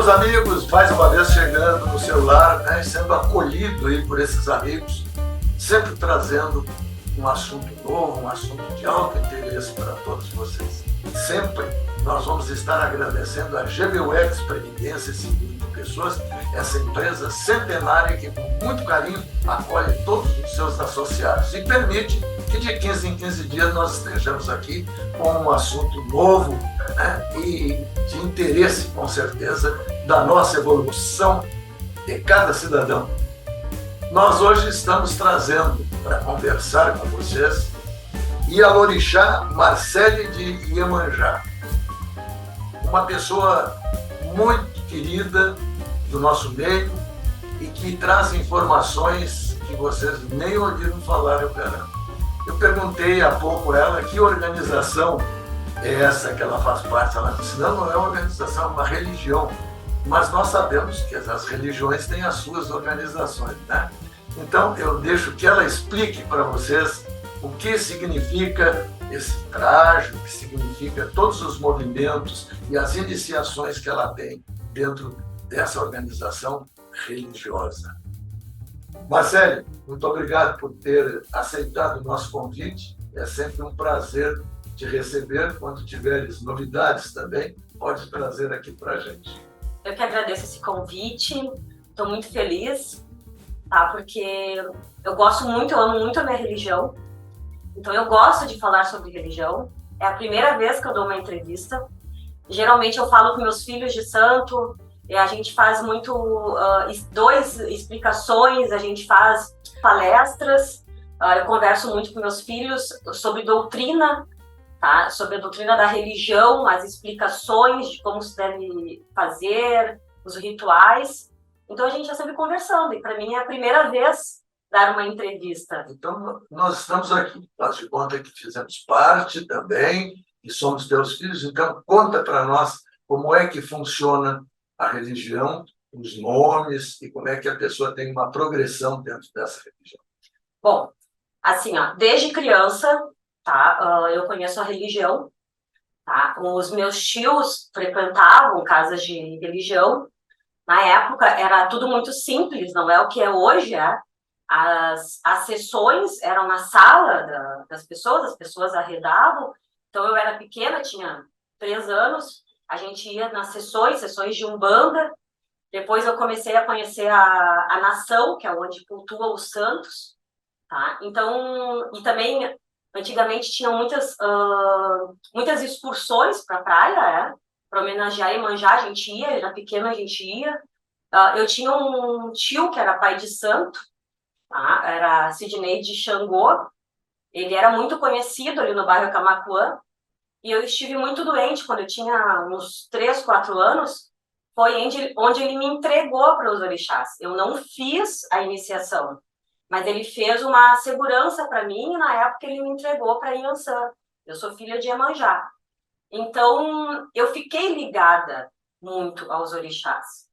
Meus amigos, mais uma vez chegando no seu lar, né, sendo acolhido aí por esses amigos, sempre trazendo um assunto novo, um assunto de alto interesse para todos vocês. Sempre nós vamos estar agradecendo a GBUX Previdência e Seguro de Pessoas, essa empresa centenária que com muito carinho acolhe todos os seus associados e permite que de 15 em 15 dias nós estejamos aqui com um assunto novo, né, e de interesse, com certeza, da nossa evolução de cada cidadão. Nós hoje estamos trazendo para conversar com vocês Ialorixá Marcele de Iemanjá, uma pessoa muito querida do nosso meio e que traz informações que vocês nem ouviram falar, eu garanto. Eu perguntei há pouco a ela que organização é essa que ela faz parte. Ela disse, não é uma organização, é uma religião. Mas nós sabemos que as religiões têm as suas organizações, né? Então, eu deixo que ela explique para vocês o que significa esse traje, o que significa todos os movimentos e as iniciações que ela tem dentro dessa organização religiosa. Marcele, muito obrigado por ter aceitado o nosso convite. É sempre um prazer te receber. Quando tiveres novidades também, pode trazer aqui para a gente. Eu que agradeço esse convite. Estou muito feliz, tá? Porque eu gosto muito, eu amo muito a minha religião. Então eu gosto de falar sobre religião. É a primeira vez que eu dou uma entrevista. Geralmente eu falo com meus filhos de santo. E a gente faz muito explicações, a gente faz palestras, eu converso muito com meus filhos sobre doutrina, tá? Sobre a doutrina da religião, as explicações de como se deve fazer, os rituais. Então a gente está sempre conversando, e para mim é a primeira vez dar uma entrevista. Então nós estamos aqui, faz de conta que fizemos parte também, e somos teus filhos, então conta para nós como é que funciona a religião, os nomes e como é que a pessoa tem uma progressão dentro dessa religião. Bom, assim, ó, desde criança, tá, eu conheço a religião, tá? Os meus tios frequentavam casas de religião. Na época era tudo muito simples, não é o que é hoje, é. As sessões eram na sala das pessoas, as pessoas arredavam. Então eu era pequena, tinha 3 anos. A gente ia nas sessões de Umbanda. Depois eu comecei a conhecer a nação, que é onde cultua os santos, tá? Então, e também, antigamente, tinham muitas excursões para a praia, para homenagear Iemanjá, a gente ia, era pequeno, a gente ia. Eu tinha um tio que era pai de santo, tá? Era Sidney de Xangô. Ele era muito conhecido ali no bairro Camaquã. E eu estive muito doente quando eu tinha uns 3, 4 anos, foi onde ele me entregou para os orixás. Eu não fiz a iniciação, mas ele fez uma segurança para mim e na época ele me entregou para Iansã. Eu sou filha de Iemanjá. Então, eu fiquei ligada muito aos orixás.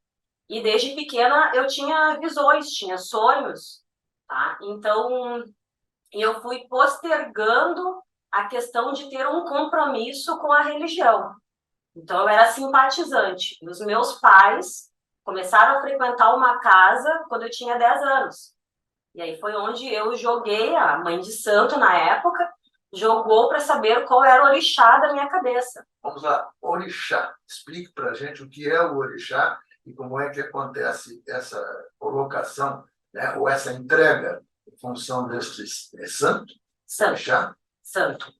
E desde pequena eu tinha visões, tinha sonhos, tá? Então, eu fui postergando a questão de ter um compromisso com a religião. Então, eu era simpatizante. E os meus pais começaram a frequentar uma casa quando eu tinha 10 anos. E aí foi onde eu joguei, a mãe de santo, na época, jogou para saber qual era o orixá da minha cabeça. Vamos lá, orixá. Explique para a gente o que é o orixá e como é que acontece essa colocação, né, ou essa entrega em função desse santo. Orixá. Santo.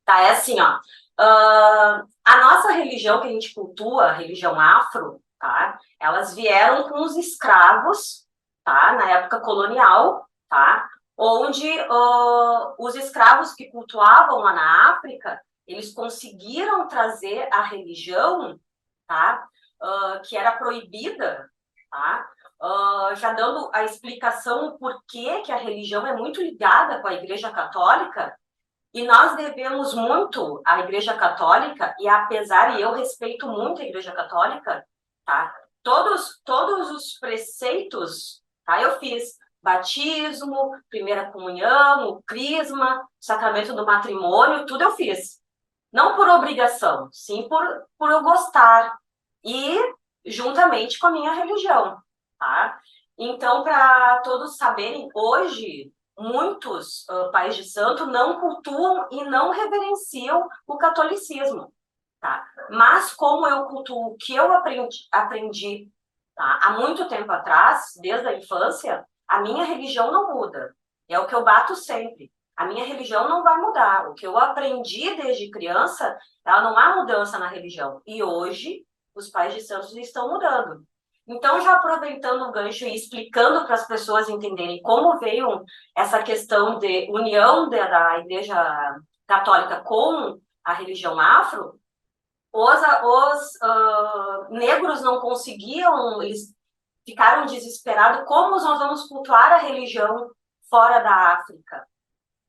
Tá, é assim, ó. A nossa religião que a gente cultua, a religião afro, tá? Elas vieram com os escravos, tá? Na época colonial, tá? Onde os escravos que cultuavam lá na África, eles conseguiram trazer a religião, tá? Que era proibida, tá? Já dando a explicação por que a religião é muito ligada com a Igreja Católica. E nós devemos muito à Igreja Católica, e apesar, e eu respeito muito a Igreja Católica, tá? Todos os preceitos, tá? Eu fiz batismo, primeira comunhão, o crisma, sacramento do matrimônio, tudo eu fiz. Não por obrigação, sim por eu gostar. E juntamente com a minha religião, tá? Então, para todos saberem, hoje, muitos pais de santo não cultuam e não reverenciam o catolicismo, tá? Mas como eu cultuo o que eu aprendi tá? Há muito tempo atrás, desde a infância, a minha religião não muda. É o que eu bato sempre. A minha religião não vai mudar. O que eu aprendi desde criança, ela não há mudança na religião. E hoje, os pais de santos estão mudando. Então, já aproveitando o gancho e explicando para as pessoas entenderem como veio essa questão de união da Igreja Católica com a religião afro, os negros não conseguiam, eles ficaram desesperados, como nós vamos cultuar a religião fora da África?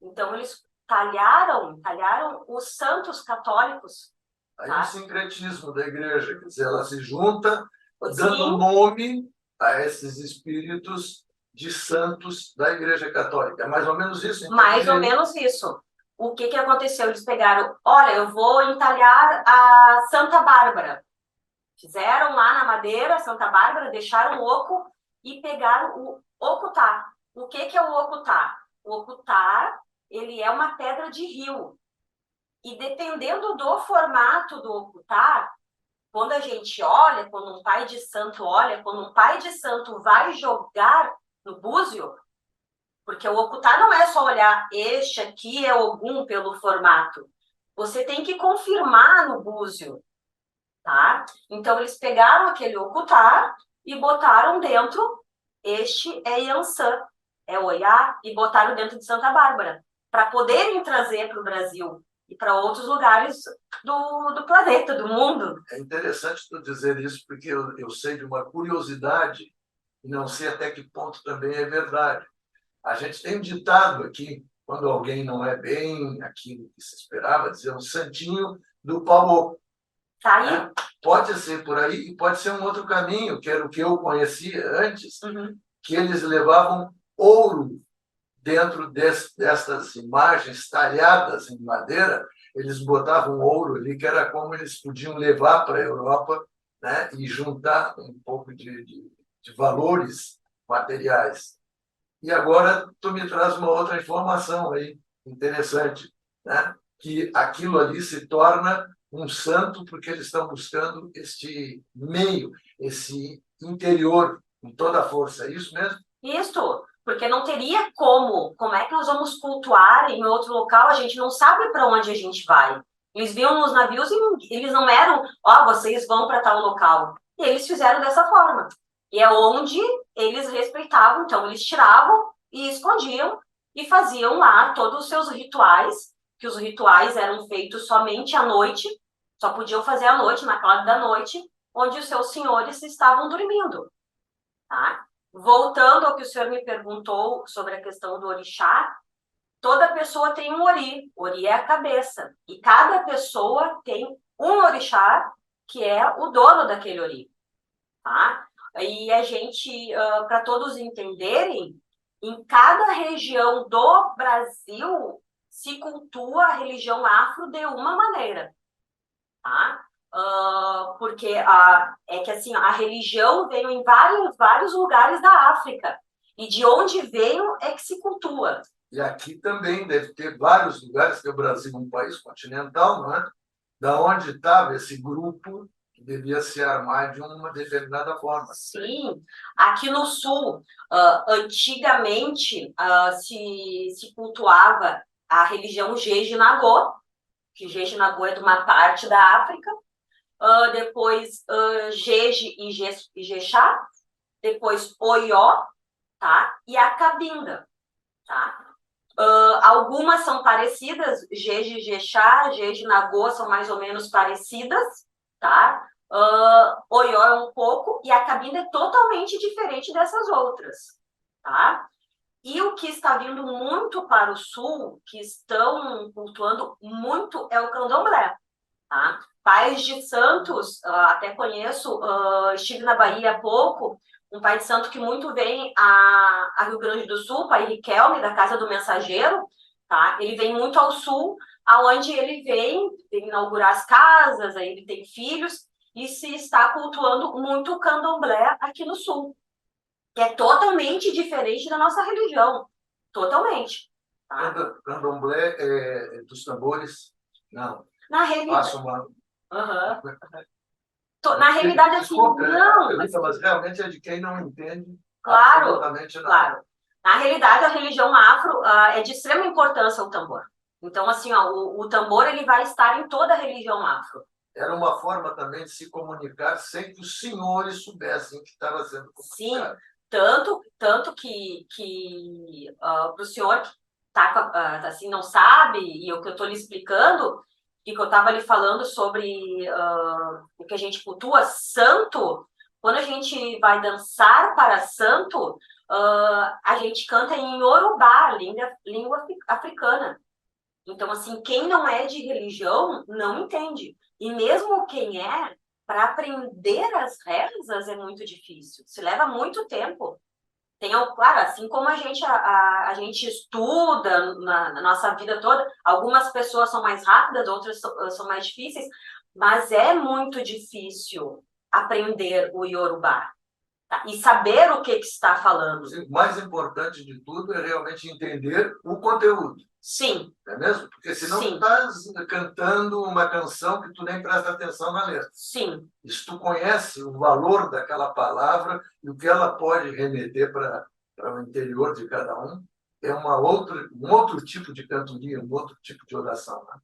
Então, eles talharam os santos católicos. Aí Tá? o sincretismo da igreja, quer dizer, ela se junta dando Sim. nome a esses espíritos de santos da Igreja Católica. É mais ou menos isso? Mais ou menos isso. O que aconteceu? Eles pegaram, olha, eu vou entalhar a Santa Bárbara. Fizeram lá na madeira, Santa Bárbara, deixaram o oco e pegaram o ocutá. O que é o ocutá? O ocutá, ele é uma pedra de rio. E dependendo do formato do ocutá, quando a gente olha, quando um pai de santo olha, quando um pai de santo vai jogar no búzio, porque o ocutá não é só olhar, este aqui é Ogum pelo formato. Você tem que confirmar no búzio, tá? Então, eles pegaram aquele ocutá e botaram dentro, este é Iansã, é Oiá, e botaram dentro de Santa Bárbara, para poderem trazer para o Brasil e para outros lugares do planeta, do mundo. É interessante tu dizer isso, porque eu sei de uma curiosidade, e não sei até que ponto também é verdade. A gente tem um ditado aqui, quando alguém não é bem aquilo que se esperava, dizer um santinho do pau. Tá aí? Né? Pode ser por aí e pode ser um outro caminho, que era o que eu conhecia antes, que eles levavam ouro dentro destas imagens talhadas em madeira, eles botavam ouro ali, que era como eles podiam levar para a Europa, né, e juntar um pouco de valores materiais. E agora tu me traz uma outra informação aí, interessante, né? Que aquilo ali se torna um santo porque eles estão buscando este meio, esse interior com toda a força. É isso mesmo? Isso, porque não teria como é que nós vamos cultuar em outro local? A gente não sabe para onde a gente vai. Eles viam nos navios e eles não eram, vocês vão para tal local. E eles fizeram dessa forma. E é onde eles respeitavam, então eles tiravam e escondiam e faziam lá todos os seus rituais, que os rituais eram feitos somente à noite, só podiam fazer à noite, na classe da noite, onde os seus senhores estavam dormindo. Tá? Voltando ao que o senhor me perguntou sobre a questão do orixá, toda pessoa tem um ori. Ori é a cabeça. E cada pessoa tem um orixá que é o dono daquele ori. Tá? E a gente, para todos entenderem, em cada região do Brasil se cultua a religião afro de uma maneira. Tá? Porque é que assim, a religião veio em vários lugares da África. E de onde veio é que se cultua. E aqui também deve ter vários lugares, que o Brasil é um país continental, não é? Da onde estava esse grupo que devia se armar de uma determinada forma. Sim, aqui no sul, antigamente se cultuava a religião Jeje-Nagô, que Jeje-Nagô é de uma parte da África, depois Jeje e Ijexá, depois Oió, tá? E a Cabinda, tá? Algumas são parecidas, Jeje e Ijexá, Jeje e Nagô são mais ou menos parecidas, tá? Oió é um pouco, e a Cabinda é totalmente diferente dessas outras, tá? E o que está vindo muito para o sul, que estão cultuando muito, é o candomblé, tá? Pais de santos, até conheço, estive na Bahia há pouco, um pai de santo que muito vem a Rio Grande do Sul, pai Riquelme, da Casa do Mensageiro, tá? Ele vem muito ao sul, aonde ele vem inaugurar as casas, aí ele tem filhos, e se está cultuando muito o candomblé aqui no sul, que é totalmente diferente da nossa religião. Totalmente. Tá? Candomblé é dos tambores? Não. Na realidade. Faço uma. Uhum. Na realidade, assim, não. Mas realmente é de quem não entende. Claro, Absolutamente nada. claro. Na realidade, a religião afro é de extrema importância o tambor. Então, assim, ó, o tambor ele vai estar em toda a religião afro. Era uma forma também de se comunicar sem que os senhores soubessem que estava sendo comunicado. Sim, tanto que para o senhor que assim, não sabe, e o que eu estou lhe explicando, e que eu estava lhe falando sobre o que a gente cultua, santo, quando a gente vai dançar para santo, a gente canta em Yorubá, língua africana. Então, assim, quem não é de religião não entende. E mesmo quem é, para aprender as rezas é muito difícil. Se leva muito tempo. Claro, assim como a gente estuda na nossa vida toda, algumas pessoas são mais rápidas, outras são mais difíceis, mas é muito difícil aprender o Yorubá. Tá? E saber o que está falando. O mais importante de tudo é realmente entender o conteúdo. Sim. Não é mesmo? Porque senão tu estás cantando uma canção que tu nem presta atenção na letra. Sim. Se tu conhece o valor daquela palavra e o que ela pode remeter para o interior de cada um, é um outro tipo de cantoria, um outro tipo de oração. Né?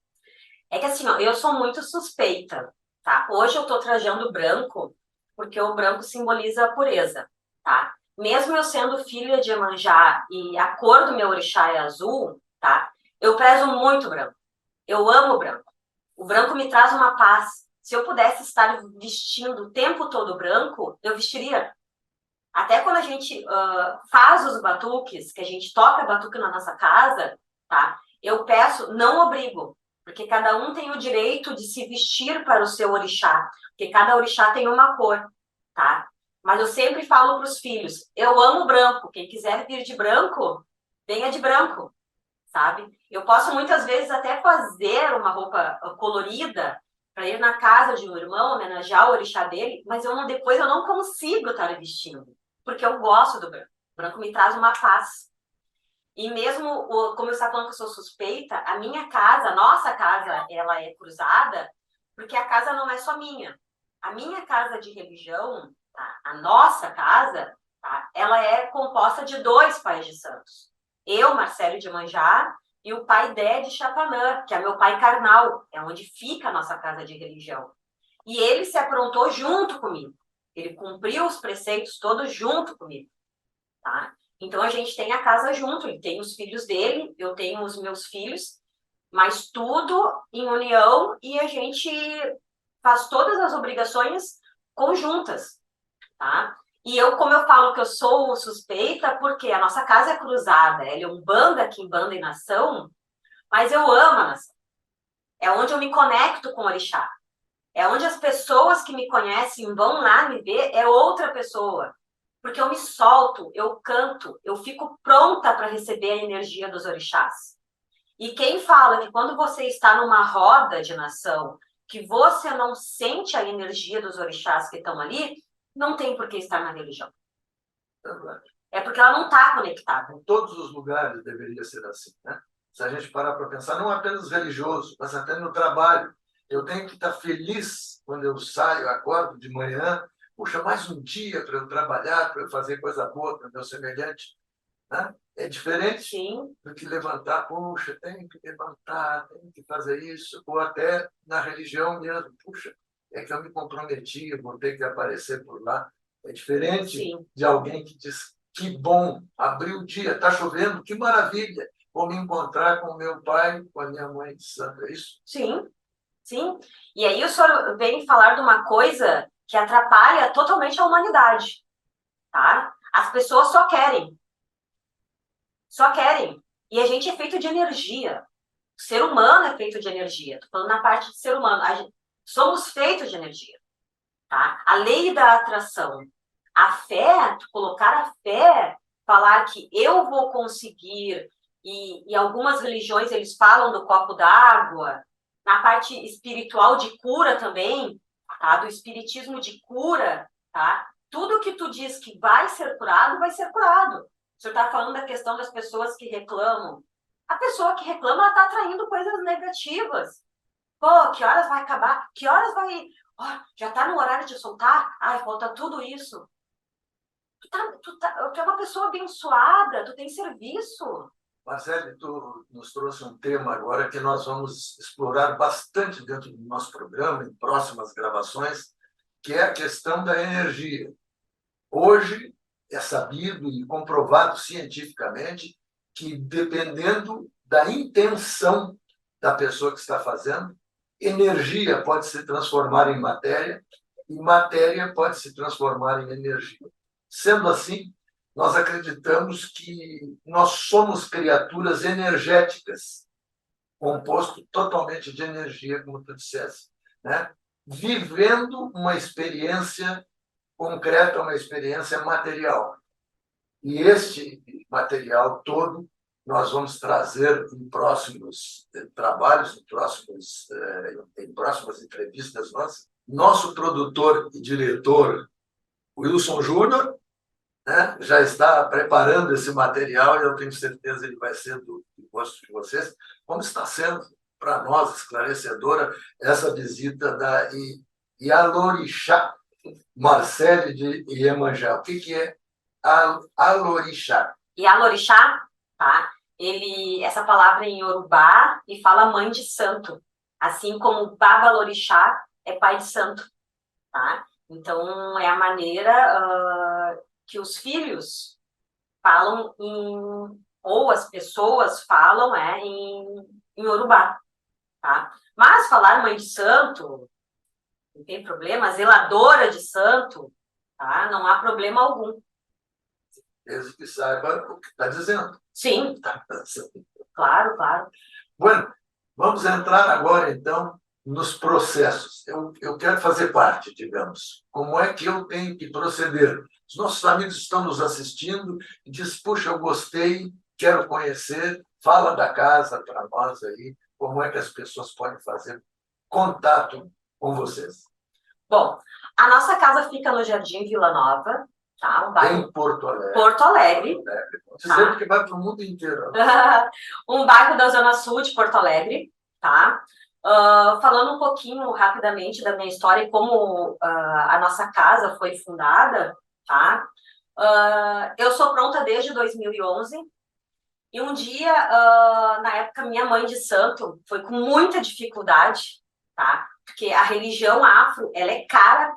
É que assim, ó, eu sou muito suspeita, tá? Hoje eu estou trajando branco porque o branco simboliza a pureza, tá? Mesmo eu sendo filha de Iemanjá e a cor do meu orixá é azul, tá? Eu prezo muito branco. Eu amo branco. O branco me traz uma paz. Se eu pudesse estar vestindo o tempo todo branco, eu vestiria. Até quando a gente faz os batuques, que a gente toca batuque na nossa casa, tá? Eu peço, não obrigo, porque cada um tem o direito de se vestir para o seu orixá, porque cada orixá tem uma cor, tá? Mas eu sempre falo para os filhos, eu amo branco, quem quiser vir de branco, venha de branco, sabe? Eu posso muitas vezes até fazer uma roupa colorida para ir na casa de um irmão, homenagear o orixá dele, mas depois eu não consigo estar vestindo, porque eu gosto do branco. O branco me traz uma paz. E mesmo, como eu estava falando que eu sou suspeita, a minha casa, a nossa casa, ela é cruzada, porque a casa não é só minha. A minha casa de religião, tá? A nossa casa, tá? Ela é composta de 2 pais de santos. Eu, Marcelo de Iemanjá, e o pai Dé de Chapanã, que é meu pai carnal, é onde fica a nossa casa de religião. E ele se aprontou junto comigo. Ele cumpriu os preceitos todos junto comigo, tá? Então, a gente tem a casa junto, ele tem os filhos dele, eu tenho os meus filhos, mas tudo em união e a gente faz todas as obrigações conjuntas, tá? E eu, como eu falo que eu sou suspeita, porque a nossa casa é cruzada, ela é Umbanda, Quimbanda e Nação, mas eu amo a Nação. É onde eu me conecto com o orixá. É onde as pessoas que me conhecem vão lá me ver, é outra pessoa. Porque eu me solto, eu canto, eu fico pronta para receber a energia dos orixás. E quem fala que quando você está numa roda de nação, que você não sente a energia dos orixás que estão ali, não tem por que estar na religião. É porque ela não está conectada. Em todos os lugares deveria ser assim, né? Se a gente parar para pensar, não apenas religioso, mas até no trabalho. Eu tenho que estar feliz quando eu saio, acordo de manhã, puxa, mais um dia para eu trabalhar, para eu fazer coisa boa para o meu semelhante. Né? É diferente Sim. do que levantar, puxa, tenho que levantar, tenho que fazer isso, ou até na religião mesmo, puxa, é que eu me comprometi, eu vou ter que aparecer por lá. É diferente Sim. de alguém que diz, que bom, abriu o dia, está chovendo, que maravilha, vou me encontrar com o meu pai, com a minha mãe de santo, é isso? Sim, sim. E aí o senhor vem falar de uma coisa que atrapalha totalmente a humanidade, tá? As pessoas só querem. Só querem. E a gente é feito de energia. O ser humano é feito de energia. Estou falando na parte de ser humano. Somos feitos de energia. Tá? A lei da atração. A fé, colocar a fé, falar que eu vou conseguir, e algumas religiões eles falam do copo d'água, na parte espiritual de cura também, tá? Do espiritismo de cura, tá? Tudo que tu diz que vai ser curado, vai ser curado. O senhor está falando da questão das pessoas que reclamam. A pessoa que reclama, ela está atraindo coisas negativas. Pô, que horas vai acabar? Que horas vai... Oh, já está no horário de soltar? Ai, falta tudo isso. Tu é uma pessoa abençoada, tu tem serviço. Marcelo, tu nos trouxe um tema agora que nós vamos explorar bastante dentro do nosso programa, em próximas gravações, que é a questão da energia. Hoje é sabido e comprovado cientificamente que, dependendo da intenção da pessoa que está fazendo, energia pode se transformar em matéria e matéria pode se transformar em energia. Sendo assim, nós acreditamos que nós somos criaturas energéticas, composto totalmente de energia, como tu disseste, né? Vivendo uma experiência concreta, uma experiência material. E este material todo nós vamos trazer em próximos trabalhos, em próximas entrevistas nossas. Nosso produtor e diretor, Wilson Júnior, né, já está preparando esse material e eu tenho certeza que ele vai ser do gosto de vocês, como está sendo para nós esclarecedora essa visita da Ialorixá Marcele de Iemanjá. O que é Alorixá? Ialorixá, tá? Essa palavra é em Yorubá e fala mãe de santo, assim como Babalorixá é pai de santo, tá? Então é a maneira que os filhos falam ou as pessoas falam em Yorubá, tá? Mas falar mãe de santo não tem problema, zeladora de santo, tá? Não há problema algum. Desde que saiba o que está dizendo. Sim, claro, claro. Bueno, vamos entrar agora, então, nos processos. Eu quero fazer parte, digamos. Como é que eu tenho que proceder? Os nossos amigos estão nos assistindo e dizem, puxa, eu gostei, quero conhecer, fala da casa para nós aí, como é que as pessoas podem fazer contato com vocês. Bom, a nossa casa fica no Jardim Vila Nova, tá? Um bairro... Em Porto Alegre. Porto Alegre. Dizendo que vai para o mundo inteiro. Um bairro da Zona Sul de Porto Alegre, tá? Falando um pouquinho rapidamente da minha história e como a nossa casa foi fundada, tá? Eu sou pronta desde 2011 e um dia, na época, minha mãe de santo foi com muita dificuldade, tá? Porque a religião afro, ela é cara.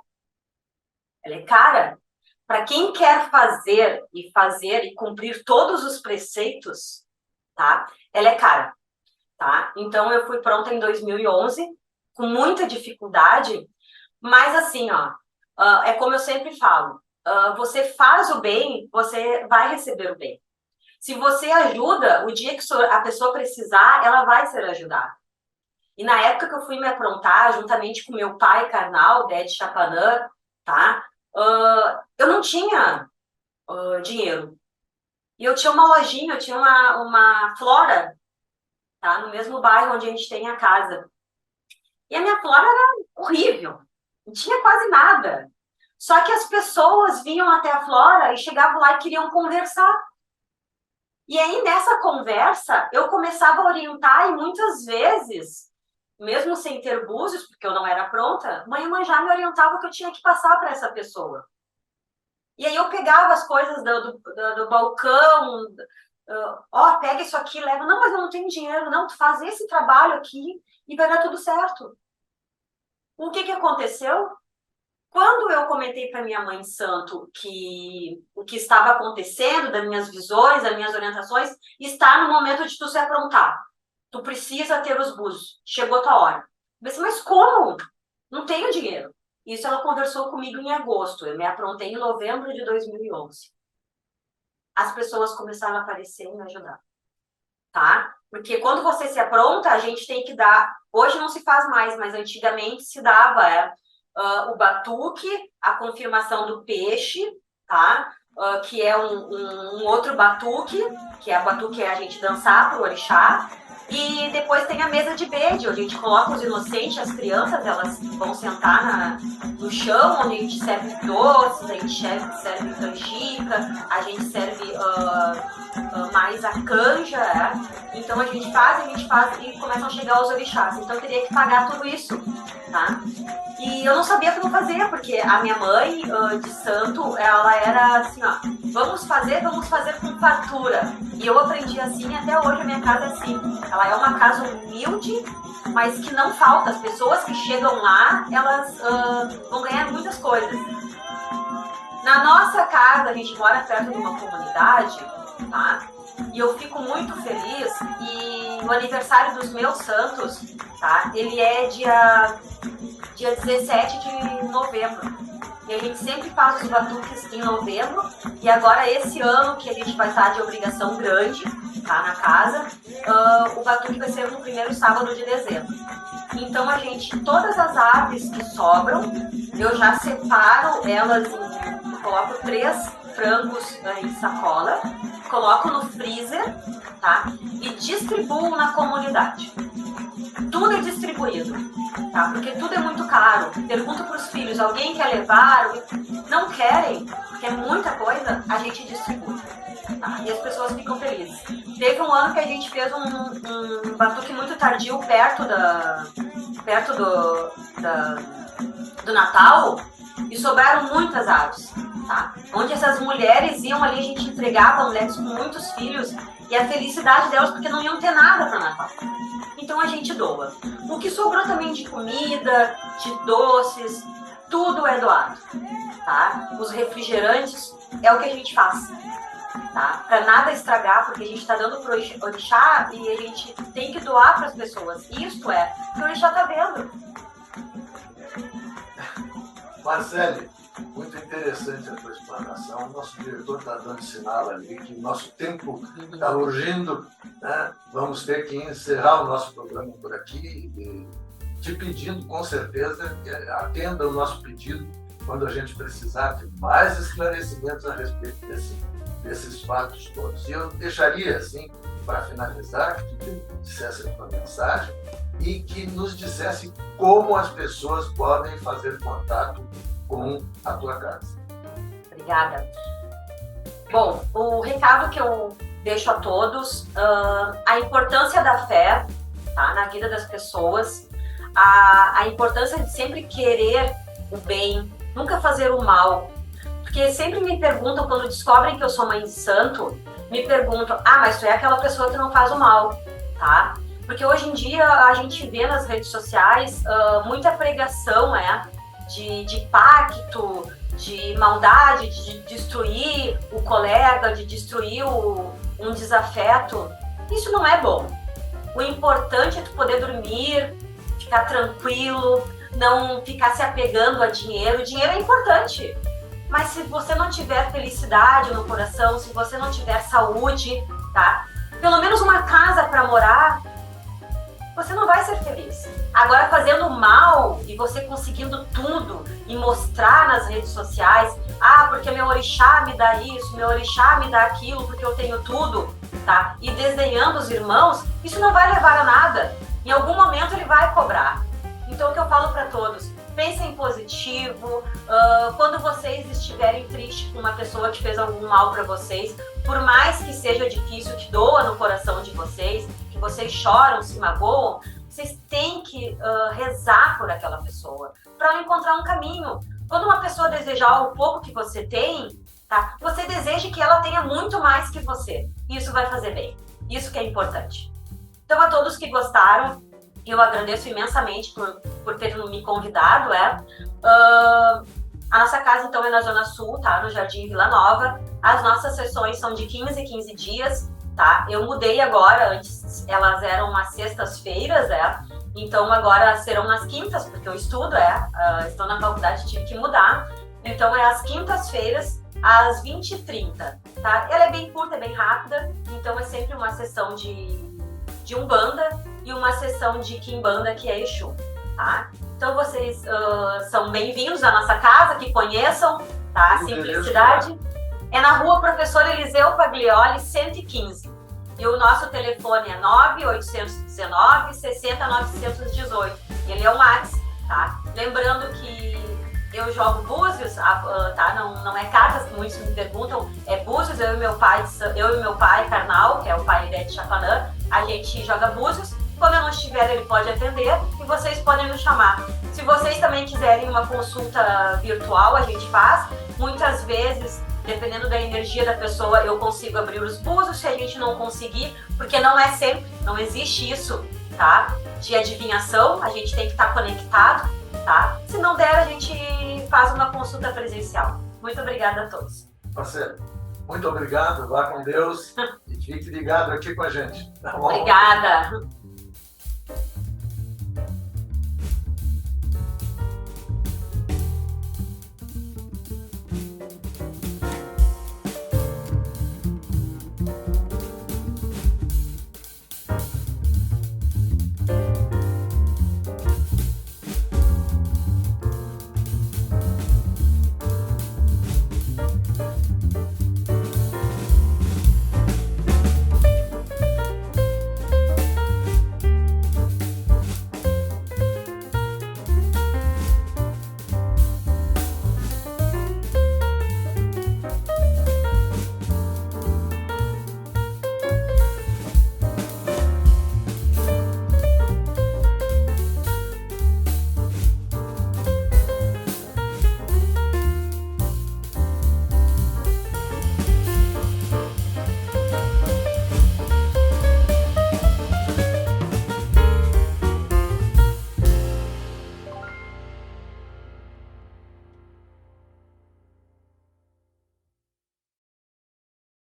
Ela é cara. Para quem quer fazer e cumprir todos os preceitos, tá? Ela é cara, tá? Então eu fui pronta em 2011, com muita dificuldade, mas assim, ó, é como eu sempre falo, você faz o bem, você vai receber o bem. Se você ajuda, o dia que a pessoa precisar, ela vai ser ajudada. E na época que eu fui me aprontar, juntamente com meu pai carnal, Ded Chapanã, tá? Eu não tinha dinheiro. E eu tinha uma lojinha, eu tinha uma flora, tá? No mesmo bairro onde a gente tem a casa. E a minha flora era horrível. Não tinha quase nada. Só que as pessoas vinham até a flora e chegavam lá e queriam conversar. E aí, nessa conversa, eu começava a orientar e muitas vezes, mesmo sem ter búzios, porque eu não era pronta, mãe Iemanjá me orientava o que eu tinha que passar para essa pessoa. E aí eu pegava as coisas do balcão, pega isso aqui, leva. Não, mas eu não tenho dinheiro. Não, tu faz esse trabalho aqui e vai dar tudo certo. O que aconteceu? Quando eu comentei para minha mãe santo que o que estava acontecendo, das minhas visões, das minhas orientações, está no momento de tu se aprontar. Tu precisa ter os búzios. Chegou a tua hora. Eu disse, mas como? Não tenho dinheiro. Isso ela conversou comigo em agosto. Eu me aprontei em novembro de 2011. As pessoas começaram a aparecer e me ajudar. Tá? Porque quando você se apronta, a gente tem que dar... Hoje não se faz mais, mas antigamente se dava o batuque, a confirmação do peixe, tá? que é um outro batuque, que é a batuque é a gente dançar pro orixá. E depois tem a mesa de bede, onde a gente coloca os inocentes, as crianças, elas vão sentar no chão, onde a gente serve doces, a gente serve canjica, a gente serve mais a canja, Então a gente faz e começam a chegar os orixás. Então eu teria que pagar tudo isso, tá? E eu não sabia como fazer, porque a minha mãe de santo, ela era assim, ó, vamos fazer com fartura. E eu aprendi assim, até hoje a minha casa é assim. Ela é uma casa humilde, mas que não falta. As pessoas que chegam lá, elas vão ganhar muitas coisas. Na nossa casa, a gente mora perto de uma comunidade, tá? E eu fico muito feliz. E o aniversário dos meus santos, tá? Ele é dia 17 de novembro. E a gente sempre faz os batuques em novembro. E agora, esse ano, que a gente vai estar de obrigação grande, tá, na casa, o batuque vai ser no primeiro sábado de dezembro. Então, todas as aves que sobram, eu já separo elas, eu coloco 3 frangos em sacola, coloco no freezer, tá, e distribuo na comunidade. Tudo é distribuído, tá? Porque tudo é muito caro. Pergunto para os filhos, alguém quer levar? Não querem, porque é muita coisa, a gente distribui. Tá? E as pessoas ficam felizes. Teve um ano que a gente fez um batuque muito tardio perto do Natal e sobraram muitas aves. Tá? Onde essas mulheres iam ali, a gente entregava mulheres com muitos filhos e a felicidade delas, porque não iam ter nada para Natal. Então a gente doa. O que sobrou também de comida, de doces, tudo é doado, tá? Os refrigerantes é o que a gente faz, tá? Para nada estragar, porque a gente está dando pro orixá e a gente tem que doar para as pessoas. Isto é, que o orixá está vendo. Marcele, muito interessante a tua explanação. O nosso diretor está dando sinal ali que o nosso tempo está urgindo, né? Vamos ter que encerrar o nosso programa por aqui, te pedindo, com certeza, que atenda o nosso pedido quando a gente precisar de mais esclarecimentos a respeito desses fatos todos. E eu deixaria, assim, para finalizar, que tu dissesse a tua mensagem e que nos dissesse como as pessoas podem fazer contato com a tua casa. Obrigada. Bom, o recado que eu deixo a todos, a importância da fé, tá, na vida das pessoas, a importância de sempre querer o bem, nunca fazer o mal. Porque sempre me perguntam, quando descobrem que eu sou mãe de santo, me perguntam, mas tu é aquela pessoa que não faz o mal, tá? Porque hoje em dia a gente vê nas redes sociais muita pregação, de pacto, de maldade, de destruir o colega, de destruir um desafeto. Isso não é bom. O importante é tu poder dormir, ficar tranquilo, não ficar se apegando a dinheiro. O dinheiro é importante, mas se você não tiver felicidade no coração, se você não tiver saúde, tá? Pelo menos uma casa para morar, você não vai ser feliz. Agora, fazendo mal e você conseguindo tudo e mostrar nas redes sociais, porque meu orixá me dá isso, meu orixá me dá aquilo, porque eu tenho tudo, tá? E desdenhando os irmãos, isso não vai levar a nada. Em algum momento ele vai cobrar. Então, o que eu falo para todos, pensem positivo. Quando vocês estiverem tristes com uma pessoa que fez algum mal para vocês, por mais que seja difícil, que doa no coração de vocês, que vocês choram, se magoam, vocês têm que rezar por aquela pessoa, para ela encontrar um caminho. Quando uma pessoa desejar o pouco que você tem, tá? Você deseja que ela tenha muito mais que você. Isso vai fazer bem. Isso que é importante. Então, a todos que gostaram, eu agradeço imensamente por terem me convidado. A nossa casa, então, é na Zona Sul, tá? No Jardim Vila Nova. As nossas sessões são de 15 em 15 dias, tá? Eu mudei agora, antes elas eram às sextas-feiras, então agora serão nas quintas, porque eu estudo, estou na faculdade, tive que mudar. Então é às quintas-feiras, às 20h30, tá? Ela é bem curta, é bem rápida, então é sempre uma sessão de Umbanda e uma sessão de Quimbanda, que é Exu, tá? Então vocês são bem-vindos à nossa casa, que conheçam, tá? A simplicidade É na rua Professor Eliseu Paglioli, 115. E o nosso telefone é 9.819 60.918. Ele é o Max, tá? Lembrando que eu jogo búzios, tá? Não é cartas, que muitos me perguntam, é búzios, eu e meu pai, Karnal, que é o pai de Chapanã, a gente joga búzios. Quando eu não estiver, ele pode atender e vocês podem nos chamar. Se vocês também quiserem uma consulta virtual, a gente faz. Muitas vezes, dependendo da energia da pessoa, eu consigo abrir os búzios. Se a gente não conseguir, porque não é sempre, não existe isso, tá? De adivinhação, a gente tem que estar conectado, tá? Se não der, a gente faz uma consulta presencial. Muito obrigada a todos. Marcelo, muito obrigado, vá com Deus e fique ligado aqui com a gente. Tá bom? Obrigada.